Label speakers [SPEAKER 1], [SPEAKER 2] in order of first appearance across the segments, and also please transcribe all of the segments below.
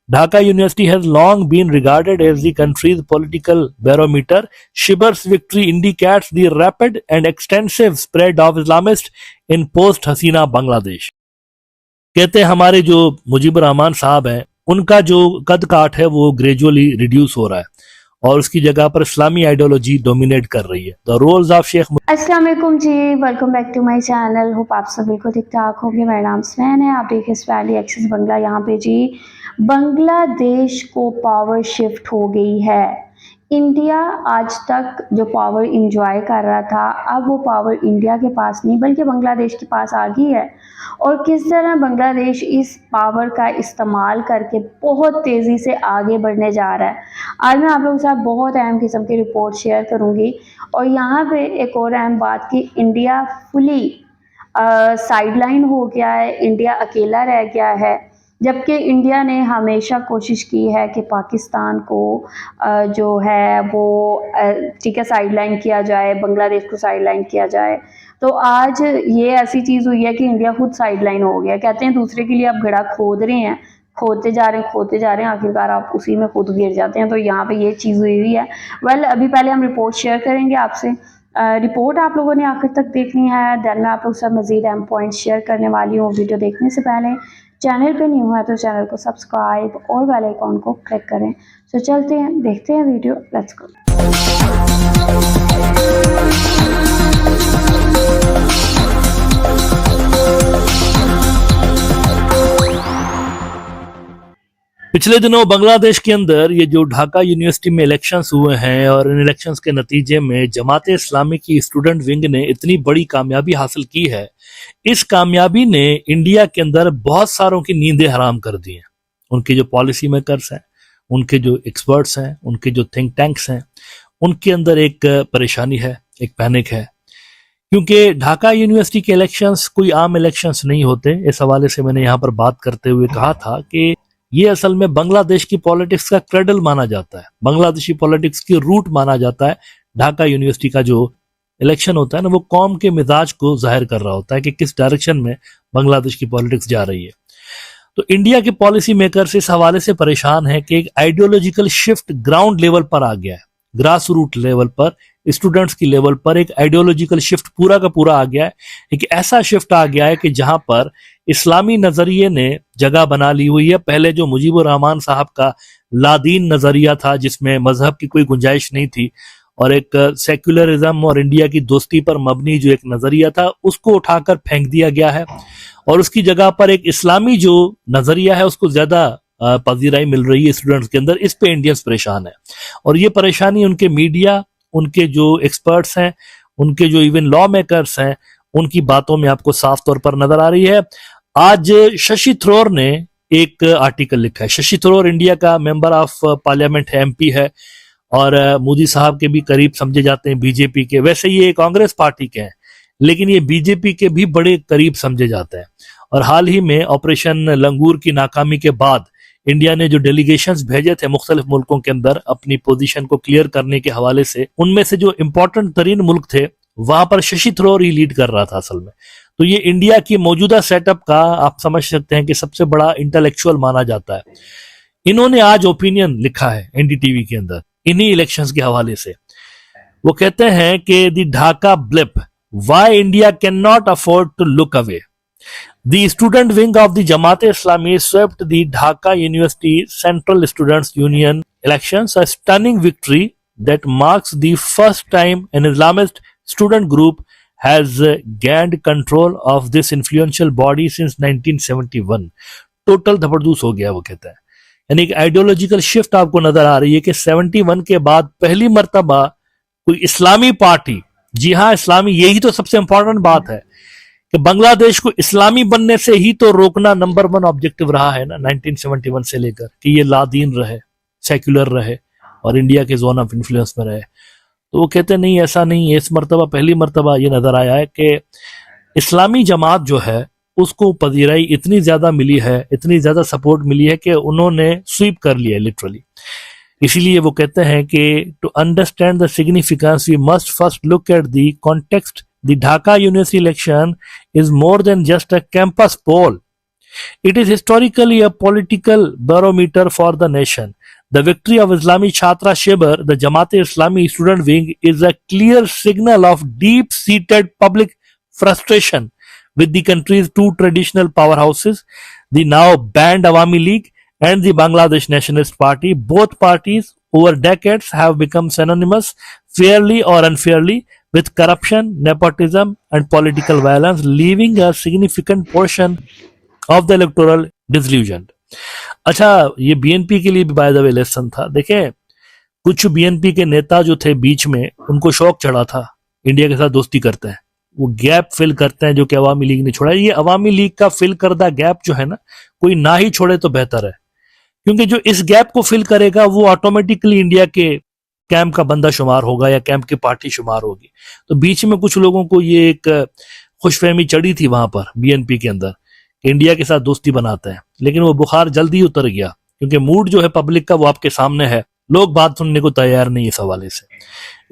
[SPEAKER 1] Dhaka University has long been regarded as the country's political barometer. Shibar's victory indicates the rapid and extensive spread of Islamists in post-Hasina Bangladesh. कहते हैं हमारे जो मुजीबुर रहमान साहब हैं उनका जो कद काठ है वो ग्रेजुअली रिड्यूस हो रहा है और उसकी जगह पर इस्लामी आइडियोलॉजी डोमिनेट कर रही है. The roles of Sheikh.
[SPEAKER 2] अस्सलाम वालेकुम जी, welcome back to my channel. Hope आप सब बिल्कुल ठीक ठाक होंगे. मेरा नाम सुनैन है, आप देखिए स्पैली एक्सेस बंगला. यहाँ पे जी बांग्लादेश को पावर शिफ्ट हो गई है. इंडिया आज तक जो पावर इंजॉय कर रहा था, अब वो पावर इंडिया के पास नहीं बल्कि बांग्लादेश के पास आ गई है. और किस तरह बांग्लादेश इस पावर का इस्तेमाल करके बहुत तेज़ी से आगे बढ़ने जा रहा है. आज मैं आप लोगों के साथ बहुत अहम किस्म की रिपोर्ट शेयर करूंगी. और यहाँ पे एक और अहम बात कि इंडिया फुली साइडलाइन हो गया है, इंडिया अकेला रह गया है. जबकि इंडिया ने हमेशा कोशिश की है कि पाकिस्तान को जो है वो ठीक है साइडलाइन किया जाए, बांग्लादेश को साइडलाइन किया जाए. तो आज ये ऐसी चीज़ हुई है कि इंडिया खुद साइडलाइन हो गया. कहते हैं दूसरे के लिए आप गड्ढा खोद रहे हैं, खोदते जा रहे हैं, आखिरकार आप उसी में खुद गिर जाते हैं. तो यहाँ पे ये चीज़ हुई है. अभी पहले हम रिपोर्ट शेयर करेंगे आपसे. रिपोर्ट आप लोगों ने आखिर तक देखनी है. देन मैं आप लोग सब मज़ीद अहम पॉइंट शेयर करने वाली हूँ. वीडियो देखने से पहले चैनल पे न्यू है तो चैनल को सब्सक्राइब और बेल आइकॉन को क्लिक करें. तो चलते हैं, देखते हैं वीडियो. Let's go.
[SPEAKER 1] पिछले दिनों बांग्लादेश के अंदर ये जो ढाका यूनिवर्सिटी में इलेक्शंस हुए हैं और इन इलेक्शंस के नतीजे में जमात इस्लामी की स्टूडेंट विंग ने इतनी बड़ी कामयाबी हासिल की है. इस कामयाबी ने इंडिया के अंदर बहुत सारों की नींदें हराम कर दी हैं. उनके जो पॉलिसी मेकर्स हैं, उनके जो एक्सपर्ट्स हैं, उनके जो थिंक टैंक्स हैं, उनके अंदर एक परेशानी है, एक पैनिक है. क्योंकि ढाका यूनिवर्सिटी के इलेक्शंस कोई आम इलेक्शंस नहीं होते. इस हवाले से मैंने यहाँ पर बात करते हुए कहा था कि ये असल में बांग्लादेश की पॉलिटिक्स का क्रेडल माना जाता है, बांग्लादेशी पॉलिटिक्स की रूट माना जाता है. ढाका यूनिवर्सिटी का जो इलेक्शन होता है ना, वो कौम के मिजाज को जाहिर कर रहा होता है कि किस डायरेक्शन में बांग्लादेश की पॉलिटिक्स जा रही है. तो इंडिया के पॉलिसी मेकर्स इस हवाले से परेशान है कि एक आइडियोलॉजिकल शिफ्ट ग्राउंड लेवल पर आ गया है, ग्रास रूट लेवल पर, स्टूडेंट्स की लेवल पर एक आइडियोलॉजिकल शिफ्ट पूरा का पूरा आ गया है. एक ऐसा शिफ्ट आ गया है कि जहां पर इस्लामी नजरिए ने जगह बना ली हुई है. पहले जो मुजीबुर रहमान साहब का लादीन नजरिया था जिसमें मजहब की कोई गुंजाइश नहीं थी और एक सेक्युलरिज्म और इंडिया की दोस्ती पर मबनी जो एक नजरिया था उसको उठाकर फेंक दिया गया है और उसकी जगह पर एक इस्लामी जो नजरिया है उसको ज्यादा पजीराई मिल रही है स्टूडेंट्स के अंदर. इस पे इंडियंस परेशान है और ये परेशानी उनके मीडिया, उनके जो एक्सपर्ट्स हैं, उनके जो इवन लॉ मेकर्स हैं, उनकी बातों में आपको साफ तौर पर नजर आ रही है. आज शशि थरूर ने एक आर्टिकल लिखा है. शशि थरूर इंडिया का मेंबर ऑफ पार्लियामेंट है, एमपी है और मोदी साहब के भी करीब समझे जाते हैं, बीजेपी के. वैसे ये कांग्रेस पार्टी के हैं लेकिन ये बीजेपी के भी बड़े करीब समझे जाते हैं. और हाल ही में ऑपरेशन लंगूर की नाकामी के बाद इंडिया ने जो डेलीगेशंस भेजे थे मुख्तलिफ मुल्कों के अंदर अपनी पोजीशन को क्लियर करने के हवाले से, उनमें से जो इंपॉर्टेंट तरीन मुल्क थे वहां पर शशि थरूर ही लीड कर रहा था असल में. तो ये इंडिया की मौजूदा सेटअप का आप समझ सकते हैं कि सबसे बड़ा इंटेलेक्चुअल माना जाता है. इन्होंने आज ओपिनियन लिखा है एनडीटीवी के अंदर इन्हीं इलेक्शंस के हवाले से. वो कहते हैं कि the Dhaka blip, why India can not afford to look away. The student wing of the Jamaat-e-Islami swept the Dhaka University Central Students Union elections, a stunning victory that marks the first time an Islamist student group has gained control of this influential body since 1971. Total धबरदूस हो गया वो कहता है. यानी एक ideological shift आपको नजर आ रही है कि 71 के बाद पहली मर्तबा कोई इस्लामी पार्टी, जी हाँ इस्लामी, यही तो सबसे इंपॉर्टेंट बात है कि बांग्लादेश को इस्लामी बनने से ही तो रोकना नंबर 1 ऑब्जेक्टिव रहा है ना 1971 से लेकर, कि ये लादीन रहे, सेक्युलर रहे और इंडिया के जोन ऑफ इन्फ्लुएंस में रहे. तो वो कहते नहीं, ऐसा नहीं है. इस मर्तबा पहली मर्तबा ये नजर आया है कि इस्लामी जमात जो है उसको पजीराई इतनी ज्यादा मिली है, इतनी ज्यादा सपोर्ट मिली है कि उन्होंने स्वीप कर लिया है लिटरली. इसीलिए वो कहते हैं कि to understand the significance we must first look at the context. The Dhaka University election is more than just a campus poll. It is historically a political barometer for the nation. The victory of Islami Chhatra Shibir, the Jamaat-e-Islami student wing, is a clear signal of deep-seated public frustration with the country's two traditional powerhouses, the now banned Awami League and the Bangladesh Nationalist Party. Both parties over decades have become synonymous, fairly or unfairly, with corruption, nepotism and political violence, leaving a significant portion of the electoral disillusioned. अच्छा, ये BNP के लिए भी by the way lesson था. देखें, कुछ BNP के नेता जो थे बीच में, उनको शौक चढ़ा था इंडिया के साथ दोस्ती करते हैं, वो गैप फिल करते हैं जो कि अवामी लीग ने छोड़ा. ये अवामी लीग का फिल करदा गैप जो है ना, कोई ना ही छोड़े तो बेहतर है, क्योंकि जो इस गैप को फिल करेगा वो ऑटोमेटिकली इंडिया के कैंप का बंदा शुमार होगा या कैंप की पार्टी शुमार होगी. तो बीच में कुछ लोगों को ये एक खुशफहमी चढ़ी थी वहां पर बीएनपी के अंदर, इंडिया के साथ दोस्ती बनाते हैं, लेकिन वो बुखार जल्दी उतर गया, क्योंकि मूड जो है पब्लिक का वो आपके सामने है. लोग बात सुनने को तैयार नहीं इस हवाले से.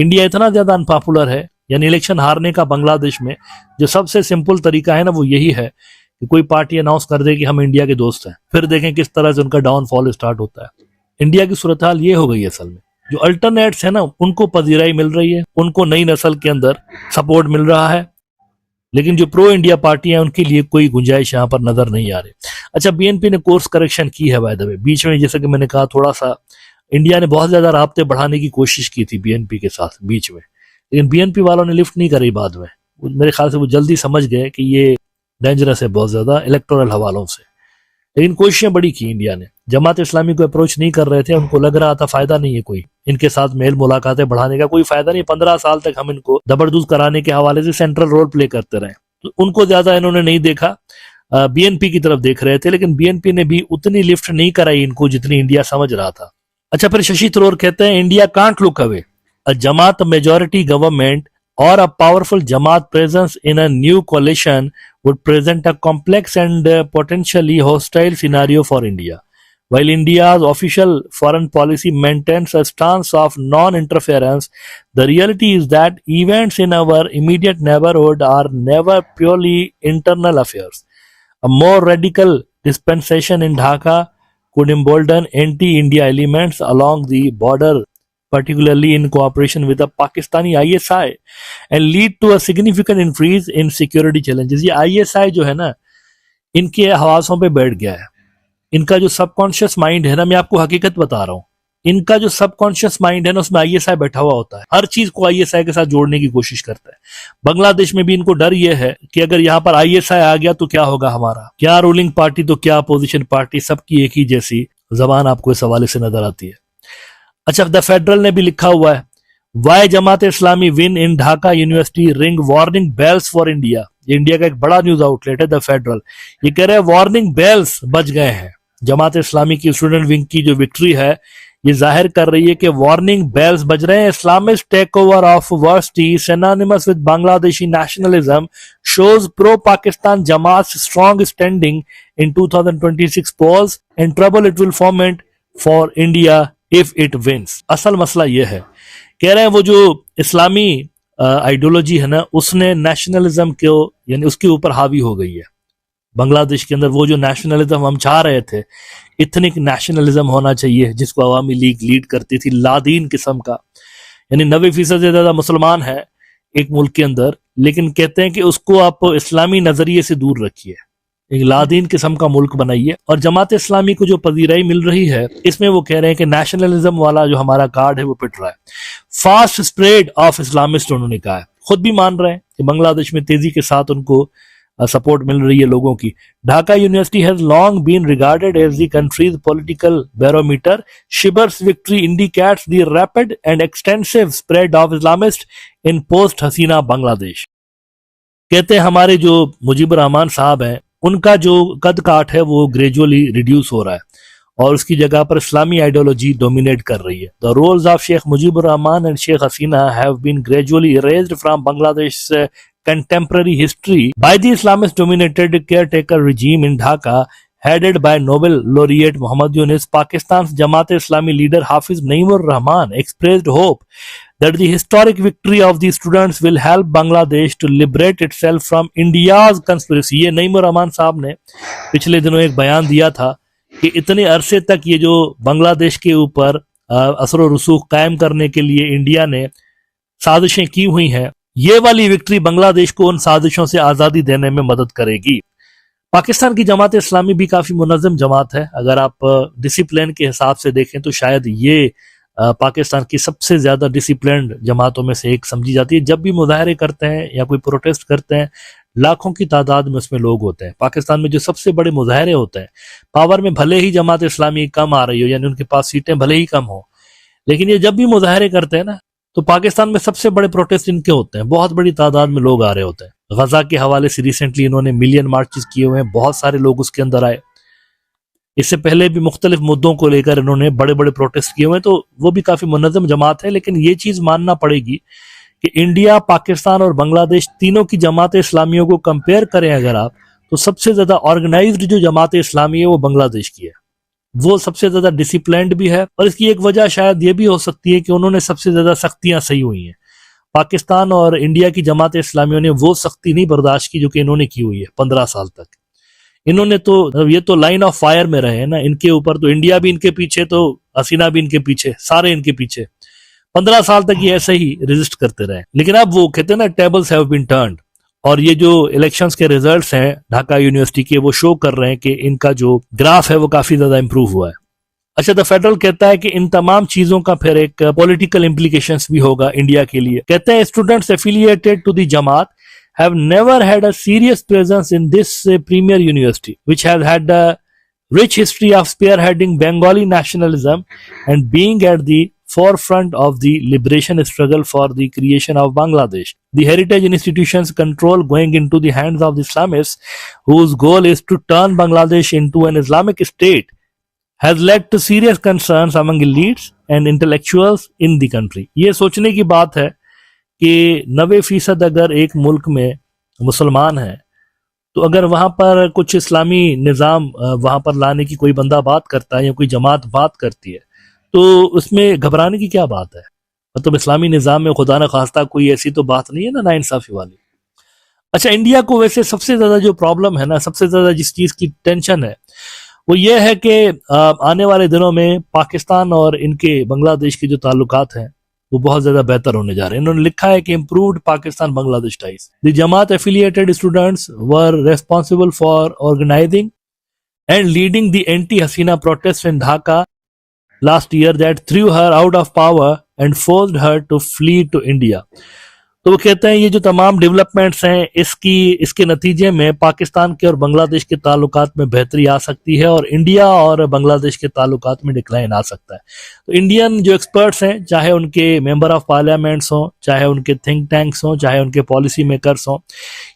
[SPEAKER 1] इंडिया इतना ज्यादा अनपॉपुलर है, यानी इलेक्शन हारने का बांग्लादेश में जो सबसे सिंपल तरीका है ना, वो यही है कि कोई पार्टी अनाउंस कर दे कि हम इंडिया के दोस्त हैं, फिर देखें किस तरह से उनका डाउनफॉल स्टार्ट होता है. इंडिया की सूरत हाल ये हो गई है. असल में जो अल्टरनेट्स है ना, उनको पजीराई मिल रही है, उनको नई नस्ल के अंदर सपोर्ट मिल रहा है, लेकिन जो प्रो इंडिया पार्टी है उनके लिए कोई गुंजाइश यहाँ पर नजर नहीं आ रही. अच्छा, बीएनपी ने कोर्स करेक्शन की है बाय द वे. बीच में जैसे कि मैंने कहा, थोड़ा सा इंडिया ने बहुत ज्यादा राब्ते बढ़ाने की कोशिश की थी बीएनपी के साथ बीच में, लेकिन बीएनपी वालों ने लिफ्ट नहीं करी बाद में. मेरे ख्याल से वो जल्दी समझ गए कि ये डेंजरस है बहुत ज्यादा इलेक्टोरल हवालों से. लेकिन कोशिशें बड़ी की इंडिया ने. जमात इस्लामी को अप्रोच नहीं कर रहे थे, उनको लग रहा था फायदा नहीं है कोई इनके साथ मेल मुलाकातें बढ़ाने का, कोई फायदा नहीं. 15 साल तक हम इनको जबरदस्त कराने के हवाले से सेंट्रल रोल प्ले करते रहे, तो उनको ज्यादा इन्होंने नहीं देखा, बीएनपी की तरफ देख रहे थे. लेकिन बीएनपी ने भी उतनी लिफ्ट नहीं कराई इनको जितनी इंडिया समझ रहा था. अच्छा, फिर शशि थरूर कहते हैं India can't look away. A Jamaat majority government or a powerful Jamaat presence in a new coalition would present a complex and potentially hostile scenario for India. While India's official foreign policy maintains a stance of non-interference, the reality is that events in our immediate neighborhood are never purely internal affairs. A more radical dispensation in Dhaka could embolden anti-India elements along the border, particularly in cooperation with the Pakistani ISI, and lead to a significant increase in security challenges. ये ISI जो है ना, इनके हवासों पे बैठ गया है. इनका जो सबकॉन्शियस माइंड है ना, मैं आपको हकीकत बता रहा हूँ, इनका जो सबकॉन्शियस माइंड है ना, उसमें ISI बैठा हुआ होता है. हर चीज को ISI के साथ जोड़ने की कोशिश करता है. बांग्लादेश में भी इनको डर ये है कि अगर यहाँ पर ISI आ गया तो क्या होगा हमारा, क्या रूलिंग पार्टी तो क्या अपोजिशन पार्टी, सबकी एक ही जैसी जबान आपको इस हवाले से नजर आती है. अच्छा, द फेडरल ने भी लिखा हुआ है, why Jamaat Islami win in Dhaka university ring warning bells for India. ये इंडिया का एक बड़ा न्यूज आउटलेट है द फेडरल. ये कह रहे हैं वार्निंग बेल्स बज गए हैं. जमात इस्लामी की स्टूडेंट विंग की जो विक्ट्री है, ये जाहिर कर रही है कि वार्निंग बेल्स बज रहे हैं. Islamist take over of university synonymous with Bangladeshi nationalism shows pro-Pakistan Jamaat's strong standing in 2026 polls and trouble it will foment for India if it wins. असल मसला ये है, कह रहे हैं वो जो इस्लामी आइडियोलॉजी है ना, उसने नेशनलिज्म को, यानी उसके ऊपर हावी हो गई है बांग्लादेश के अंदर. वो जो नेशनलिज्म हम चाह रहे थे, इथनिक नेशनलिज्म होना चाहिए जिसको अवामी लीग लीड करती थी, लादीन किस्म का, यानी 90% से ज्यादा मुसलमान है एक मुल्क के अंदर, लेकिन कहते हैं कि उसको आप इस्लामी नजरिए से दूर रखिए, एक लादीन किस्म का मुल्क बनाइए. और जमात इस्लामी को जो पजीराई मिल रही है, इसमें वो कह रहे हैं कि नेशनलिज्म वाला जो हमारा कार्ड है वो पिट रहा है. फास्ट स्प्रेड ऑफ इस्लामिस्ट उन्होंने कहा है, खुद भी मान रहे हैं कि बांग्लादेश में तेजी के साथ उनको सपोर्ट मिल रही है लोगों की. Dhaka university has long been regarded as the country's political barometer. Shibir's victory indicates the rapid and extensive spread of Islamist in post Hasina Bangladesh. कहते हैं हमारे जो मुजीबुर रहमान साहब हैं, उनका जो कद काठ है वो ग्रेजुअली रिड्यूस हो रहा है और उसकी जगह पर इस्लामी आइडियोलॉजी डोमिनेट कर रही है. The roles of Sheikh Mujibur Rahman and Sheikh Hasina have been gradually erased from Bangladesh contemporary history by the Islamist dominated caretaker regime in Dhaka headed by Nobel laureate Muhammad Yunus, Pakistan's Jamaat-e-Islami leader Hafiz Naeemur Rahman expressed hope that the historic victory of the students will help Bangladesh to liberate itself from India's conspiracy। ये नईमुर रहमान साहब ने पिछले दिनों एक बयान दिया था कि इतने अरसे तक ये जो बांग्लादेश के ऊपर असर और रसूख कायम करने के लिए इंडिया ने साजिशें की हुई हैं, ये वाली विक्ट्री बांग्लादेश को उन साजिशों से आज़ादी देने में मदद करेगी। पाकिस्तान की जमात इस्लामी भी काफ़ी मुनज़्ज़म जमात है। अगर आप डिसिप्लिन के हिसाब से देखें तो शायद ये पाकिस्तान की सबसे ज़्यादा डिसिप्लिन्ड जमातों में से एक समझी जाती है। जब भी मुजाहरे करते हैं या कोई प्रोटेस्ट करते हैं, लाखों की तादाद में उसमें लोग होते हैं। पाकिस्तान में जो सबसे बड़े मुजाहरे होते हैं, पावर में भले ही जमात इस्लामी कम आ रही हो, यानी उनके पास सीटें भले ही कम हो, लेकिन ये जब भी मुजाहरे करते हैं ना, तो पाकिस्तान में सबसे बड़े प्रोटेस्ट इनके होते हैं। बहुत बड़ी तादाद में लोग आ रहे होते हैं। गजा के हवाले से रिसेंटली इन्होंने मिलियन मार्चेस किए हुए हैं, बहुत सारे लोग उसके अंदर आए। इससे पहले भी मुख्तलिफ मुद्दों को लेकर इन्होंने बड़े बड़े प्रोटेस्ट किए हुए हैं, तो वो भी काफी मुनज़्ज़म जमात है। लेकिन ये चीज मानना पड़ेगी कि इंडिया, पाकिस्तान और बांग्लादेश तीनों की जमात इस्लामियों को कंपेयर करें अगर आप, तो सबसे ज्यादा ऑर्गेनाइज्ड जो जमात इस्लामी है वो बांग्लादेश की है। वो सबसे ज्यादा डिसिप्लिन्ड भी है, और इसकी एक वजह शायद ये भी हो सकती है कि उन्होंने सबसे ज्यादा सख्तियां सही हुई हैं। पाकिस्तान और इंडिया की जमात इस्लामियों ने वो सख्ती नहीं बर्दाश्त की जो कि इन्होंने की हुई है 15 साल तक। इन्होंने तो ये तो लाइन ऑफ फायर में रहे हैं ना, इनके ऊपर तो इंडिया भी इनके पीछे, तो हसीना भी इनके पीछे, सारे इनके पीछे। 15 साल तक ये ऐसे ही रेजिस्ट करते रहे। लेकिन अब वो कहते हैं ना, टेबल्स हैव बीन टर्न्ड, और ये जो इलेक्शंस के रिजल्ट्स हैं ढाका यूनिवर्सिटी के, वो शो कर रहे हैं कि इनका जो ग्राफ है वो काफी ज्यादा इंप्रूव हुआ है। अच्छा, द फेडरल कहता है कि इन तमाम चीजों का फिर एक पॉलिटिकल इम्प्लीकेशंस भी होगा इंडिया के लिए। कहते हैं students affiliated to the Jamaat have never had a serious presence in this premier university, which has had a rich history of spearheading Bengali nationalism and being at the forefront of the liberation struggle for the creation of Bangladesh. The heritage institutions control going into the hands of the Islamists, whose goal is to turn Bangladesh into an Islamic state, has led to serious concerns among elites and intellectuals in the country. ये सोचने की बात है कि 90% अगर एक मुल्क में मुसलमान है, तो अगर वहां पर कुछ इस्लामी निज़ाम वहां पर लाने की कोई बंदा बात करता है या कोई जमात बात करती है, तो उसमें घबराने की क्या बात है। मतलब इस्लामी निज़ाम में खुदा न खास्ता कोई ऐसी तो बात नहीं है ना नाइंसाफी वाली। अच्छा, इंडिया को वैसे सबसे ज्यादा जो प्रॉब्लम है ना, सबसे ज्यादा जिस चीज की टेंशन है, वो ये है कि आने वाले दिनों में पाकिस्तान और इनके बांग्लादेश के जो ताल्लुकात हैं वो बहुत ज्यादा बेहतर होने जा रहे हैं। इन्होंने लिखा है कि improved Pakistan Bangladesh ties. The Jamaat affiliated students were responsible for organising and leading the anti Hasina protest in Dhaka last year that threw her out of power and forced her to flee to India. तो वो कहते हैं ये जो तमाम डेवलपमेंट्स हैं, इसके नतीजे में पाकिस्तान के और बांग्लादेश के ताल्लुकात में बेहतरी आ सकती है और इंडिया और बांग्लादेश के ताल्लुकात में डिक्लाइन आ सकता है। तो इंडियन जो एक्सपर्ट्स हैं, चाहे उनके मेंबर ऑफ पार्लियामेंट्स हों, चाहे उनके थिंक टैंक्स हों, चाहे उनके पॉलिसी मेकर्स हों,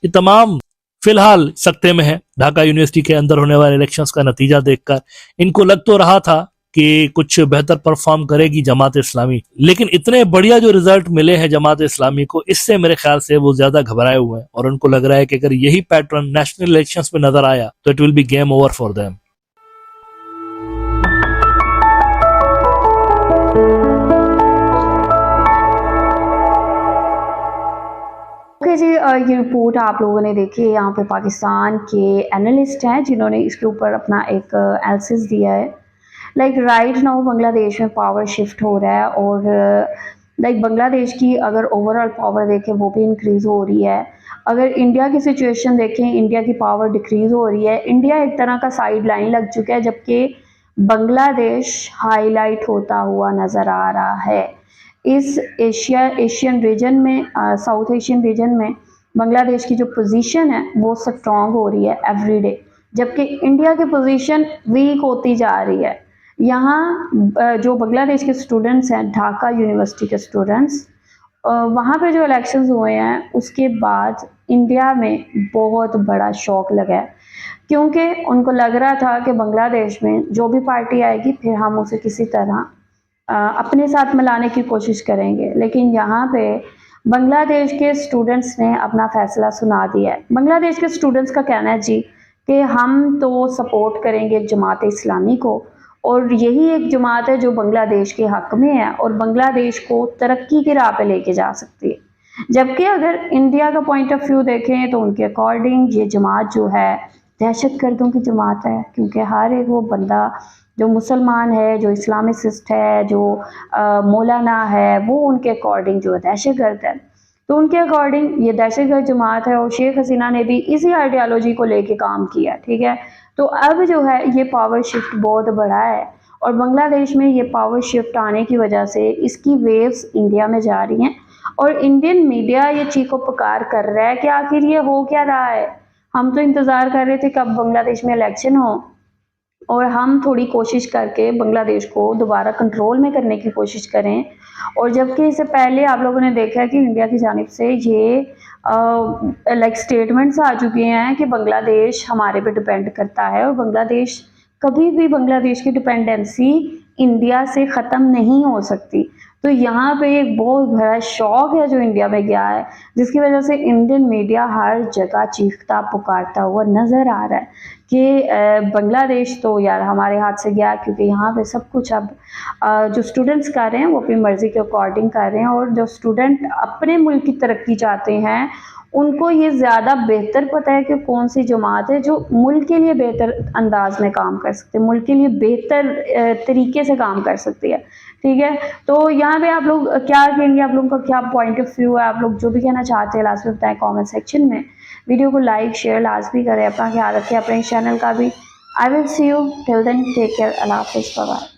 [SPEAKER 1] ये तमाम फिलहाल सकते में है ढाका यूनिवर्सिटी के अंदर होने वाले इलेक्शंस का नतीजा देखकर। इनको लग तो रहा था कि कुछ बेहतर परफॉर्म करेगी जमात इस्लामी, लेकिन इतने बढ़िया जो रिजल्ट मिले हैं जमात इस्लामी को, इससे मेरे ख्याल से वो ज्यादा घबराए हुए हैं और उनको लग रहा है कि अगर यही पैटर्न नेशनल इलेक्शंस में नजर आया तो it will be game over for them.
[SPEAKER 2] Okay जी, ये रिपोर्ट आप लोगों ने देखी है। यहाँ पे पाकिस्तान के एनालिस्ट हैं जिन्होंने इसके ऊपर अपना एक एनालिसिस दिया है। लाइक राइट नाउ बांग्लादेश में पावर शिफ्ट हो रहा है और लाइक बांग्लादेश की अगर ओवरऑल पावर देखें वो भी इंक्रीज़ हो रही है। अगर इंडिया की सिचुएशन देखें, इंडिया की पावर डिक्रीज़ हो रही है। इंडिया एक तरह का साइड लाइन लग चुका है, जबकि बांग्लादेश हाईलाइट होता हुआ नज़र आ रहा है। इस एशियन रीजन में, साउथ एशियन रीजन में बांग्लादेश की जो पोजीशन है वो स्ट्रॉन्ग हो रही है एवरी डे, जबकि इंडिया की पोजीशन वीक होती जा रही है। यहाँ जो बांग्लादेश के स्टूडेंट्स हैं, ढाका यूनिवर्सिटी के स्टूडेंट्स, वहाँ पे जो इलेक्शंस हुए हैं उसके बाद इंडिया में बहुत बड़ा शॉक लगा है, क्योंकि उनको लग रहा था कि बांग्लादेश में जो भी पार्टी आएगी फिर हम उसे किसी तरह अपने साथ मिलाने की कोशिश करेंगे। लेकिन यहाँ पे बांग्लादेश के स्टूडेंट्स ने अपना फैसला सुना दिया है। बांग्लादेश के स्टूडेंट्स का कहना है जी कि हम तो सपोर्ट करेंगे जमात इस्लामी को, और यही एक जमात है जो बांग्लादेश के हक में है और बांग्लादेश को तरक्की की राह पे लेके जा सकती है। जबकि अगर इंडिया का पॉइंट ऑफ व्यू देखें तो उनके अकॉर्डिंग ये जमात जो है दहशत गर्दों की जमात है, क्योंकि हर एक वो बंदा जो मुसलमान है, जो इस्लामिस्ट है, जो मौलाना है, वो उनके अकॉर्डिंग जो है दहशत गर्द है। तो उनके अकॉर्डिंग ये दहशतगर्द जमात है और शेख हसीना ने भी इसी आइडियालॉजी को लेके काम किया, ठीक है। तो अब जो है ये पावर शिफ्ट बहुत बड़ा है और बांग्लादेश में ये पावर शिफ्ट आने की वजह से इसकी वेव्स इंडिया में जा रही हैं और इंडियन मीडिया ये चीखो पुकार कर रहा है कि आखिर ये हो क्या रहा है। हम तो इंतज़ार कर रहे थे कब बांग्लादेश में इलेक्शन हो और हम थोड़ी कोशिश करके बांग्लादेश को दोबारा कंट्रोल में करने की कोशिश करें। और जबकि इससे पहले आप लोगों ने देखा है कि इंडिया की जानिब से ये लाइक स्टेटमेंट्स आ चुके हैं कि बांग्लादेश हमारे पे डिपेंड करता है और बांग्लादेश कभी भी बांग्लादेश की डिपेंडेंसी इंडिया से ख़त्म नहीं हो सकती। तो यहाँ पे एक बहुत बड़ा शौक है जो इंडिया में गया है, जिसकी वजह से इंडियन मीडिया हर जगह चीखता पुकारता हुआ नज़र आ रहा है कि बांग्लादेश तो यार हमारे हाथ से गया, क्योंकि यहाँ पे सब कुछ अब जो स्टूडेंट्स कर रहे हैं वो अपनी मर्ज़ी के अकॉर्डिंग कर रहे हैं और जो स्टूडेंट अपने मुल्क की तरक्की चाहते हैं उनको ये ज़्यादा बेहतर पता है कि कौन सी जमात है जो मुल्क के लिए बेहतर अंदाज में काम कर सकते हैं, मुल्क के लिए बेहतर तरीके से काम कर सकती है, ठीक है। तो यहाँ पे आप लोग क्या कहेंगे, आप लोगों का क्या पॉइंट ऑफ व्यू है, आप लोग जो भी कहना चाहते हैं लास्ट में बताएं कमेंट सेक्शन में। वीडियो को लाइक शेयर लाजमी करें, अपना ख्याल रखें, अपने चैनल का भी। I will see you till then, take care, अल्लाह हाफिज़, बाय बाय।